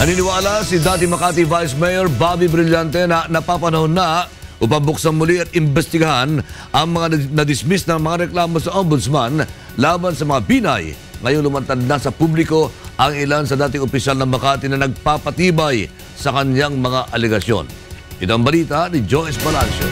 Naniniwala si dati Makati Vice Mayor Bobby Brillante na napapanahon na upang buksan muli at imbestigahan ang mga na-dismiss ng mga reklamo sa Ombudsman laban sa mga Binay. Ngayon lumantad na sa publiko ang ilan sa dating opisyal ng Makati na nagpapatibay sa kanyang mga alegasyon. Ito ang balita ni Joyce Balancio.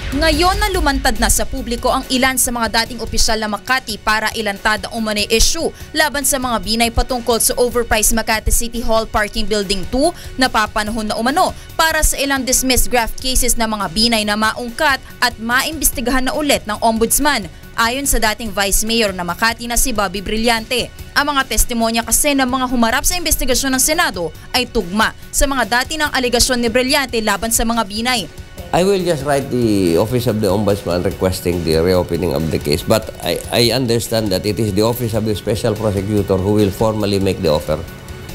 Ngayon na lumantad na sa publiko ang ilan sa mga dating opisyal ng Makati para ilantad ang umano'y issue laban sa mga Binay patungkol sa overpriced Makati City Hall Parking Building 2 na papanahon na umano para sa ilang dismissed graft cases ng mga Binay na maungkat at maimbestigahan na ulit ng Ombudsman. Ayon sa dating Vice Mayor ng Makati na si Bobby Brillante, ang mga testimonya kasi ng mga humarap sa investigasyon ng Senado ay tugma sa mga dati ng alegasyon ni Brillante laban sa mga Binay. I will just write the Office of the Ombudsman requesting the reopening of the case, but I understand that it is the Office of the Special Prosecutor who will formally make the offer.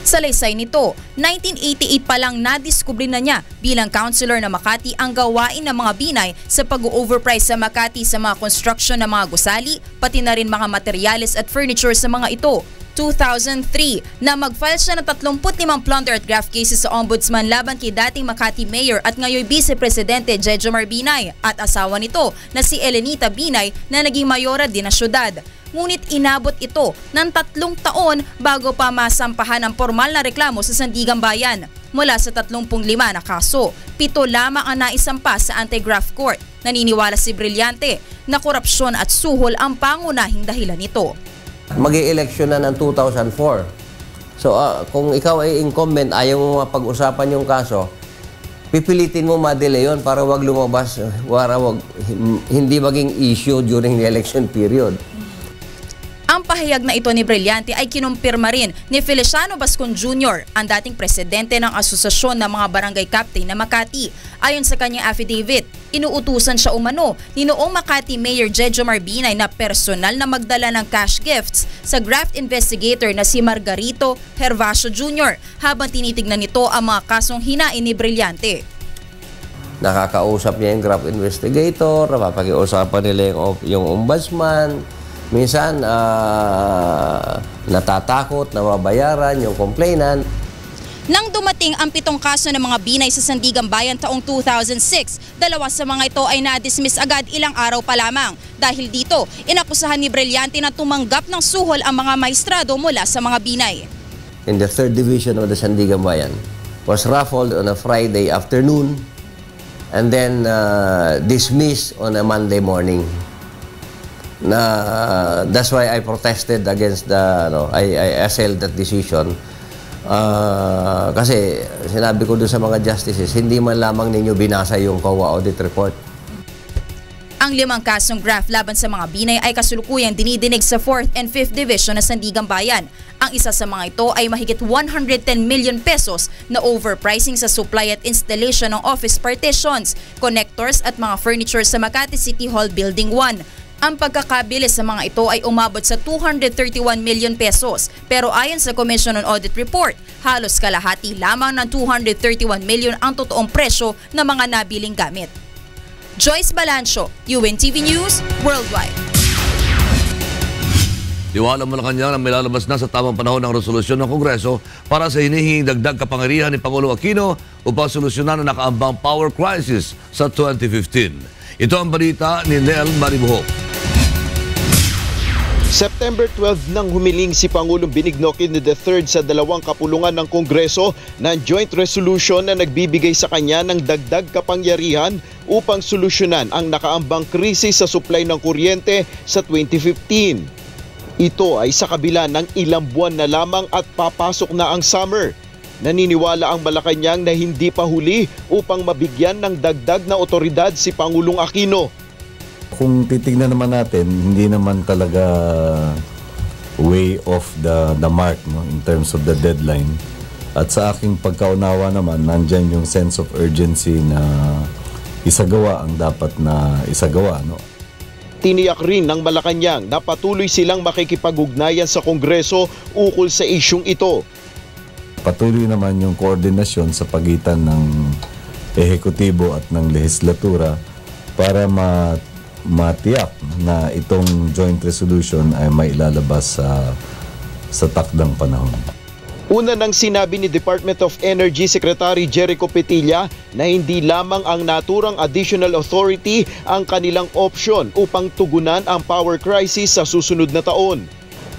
Sa laysay nito, 1988 pa lang nadiskubre na niya bilang councilor na Makati ang gawain ng mga Binay sa pag-overprice sa Makati sa mga construction ng mga gusali, pati na rin mga materyales at furniture sa mga ito. 2003 na mag-file siya ng 35 plunder at graft cases sa Ombudsman laban kay dating Makati Mayor at ngayon Vice Presidente Jejomar Binay at asawa nito na si Elenita Binay na naging mayora din ng syudad. Ngunit inabot ito ng 3 taon bago pa masampahan ang formal na reklamo sa Sandigan Bayan. Mula sa 35 na kaso, 7 lamang ang naisampa sa anti-graft court. Naniniwala si Brillante na korupsyon at suhol ang pangunahing dahilan nito. Mag-i-election na ng 2004. So kung ikaw ay incumbent, ayaw mo mapag-usapan yung kaso, pipilitin mo ma-delay yun para wag lumabas, para hindi maging issue during the election period. Ang pahayag na ito ni Brillante ay kinumpirma rin ni Feliciano Bascon Jr., ang dating presidente ng Asosasyon ng mga Barangay Captain na Makati. Ayon sa kanyang affidavit, inuutusan siya umano ni noong Makati Mayor Jejomar Binay na personal na magdala ng cash gifts sa graft investigator na si Margarito Hervasio Jr. habang tinitignan nito ang mga kasong hinain ni Brillante. Nakakausap niya yung graft investigator, napapag-iusapan nila yung ombudsman. Minsan, natatakot na mabayaran yung complainant. Nang dumating ang 7 kaso ng mga Binay sa Sandigan Bayan taong 2006, 2 sa mga ito ay na-dismiss agad ilang araw pa lamang. Dahil dito, inakusahan ni Brillante na tumanggap ng suhol ang mga maestrado mula sa mga Binay. In the 3rd Division of the Sandigan Bayan was raffled on a Friday afternoon and then dismissed on a Monday morning. That's why I protested against I assailed that decision. Kasi sinabi ko doon sa mga justices, hindi man lamang ninyo binasa yung COA audit report. Ang 5 kasong graft laban sa mga Binay ay kasulukuyang dinidinig sa 4th and 5th Division ng Sandigan Bayan. Ang isa sa mga ito ay mahigit 110 million pesos na overpricing sa supply at installation ng office partitions, connectors at mga furniture sa Makati City Hall Building 1. Ang pagkakabili sa mga ito ay umabot sa 231 million pesos. Pero ayon sa Commission on Audit Report, halos kalahati lamang ng 231 million ang totoong presyo ng mga nabiling gamit. Joyce Balancio, UNTV News Worldwide. Diwala Malacanang na may lalabas na sa tamang panahon ng resolusyon ng Kongreso para sa hinihinging dagdag kapangyarihan ni Pangulong Aquino upang solusyonan ang nakaambang power crisis sa 2015. Ito ang balita ni Nel Maribuho. September 12 nang humiling si Pangulong Benigno-Aquino III sa 2 kapulungan ng Kongreso ng joint resolution na nagbibigay sa kanya ng dagdag kapangyarihan upang solusyonan ang nakaambang krisis sa supply ng kuryente sa 2015. Ito ay sa kabila ng ilang buwan na lamang at papasok na ang summer. Naniniwala ang Malacanang na hindi pa huli upang mabigyan ng dagdag na otoridad si Pangulong Aquino. Kung titignan naman natin, hindi naman talaga way off the mark, no, in terms of the deadline. At sa aking pagkaunawa naman, nandyan yung sense of urgency na isagawa ang dapat na isagawa. No? Tiniyak rin ng Malacanang na patuloy silang makikipag-ugnayan sa Kongreso ukol sa isyung ito. Patuloy naman yung koordinasyon sa pagitan ng ehekutibo at ng lehislatura para matiyak na itong joint resolution ay mailalabas sa takdang panahon. Una nang sinabi ni Department of Energy Secretary Jericho Petilla na hindi lamang ang naturang additional authority ang kanilang option upang tugunan ang power crisis sa susunod na taon.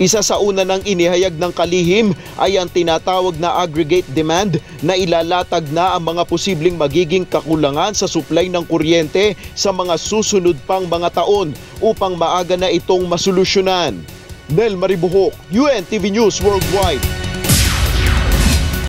Isa sa una ng inihayag ng kalihim ay ang tinatawag na aggregate demand na ilalatag na ang mga posibleng magiging kakulangan sa supply ng kuryente sa mga susunod pang mga taon upang maaga na itong masolusyonan. Nel Maribuhok, UNTV News Worldwide.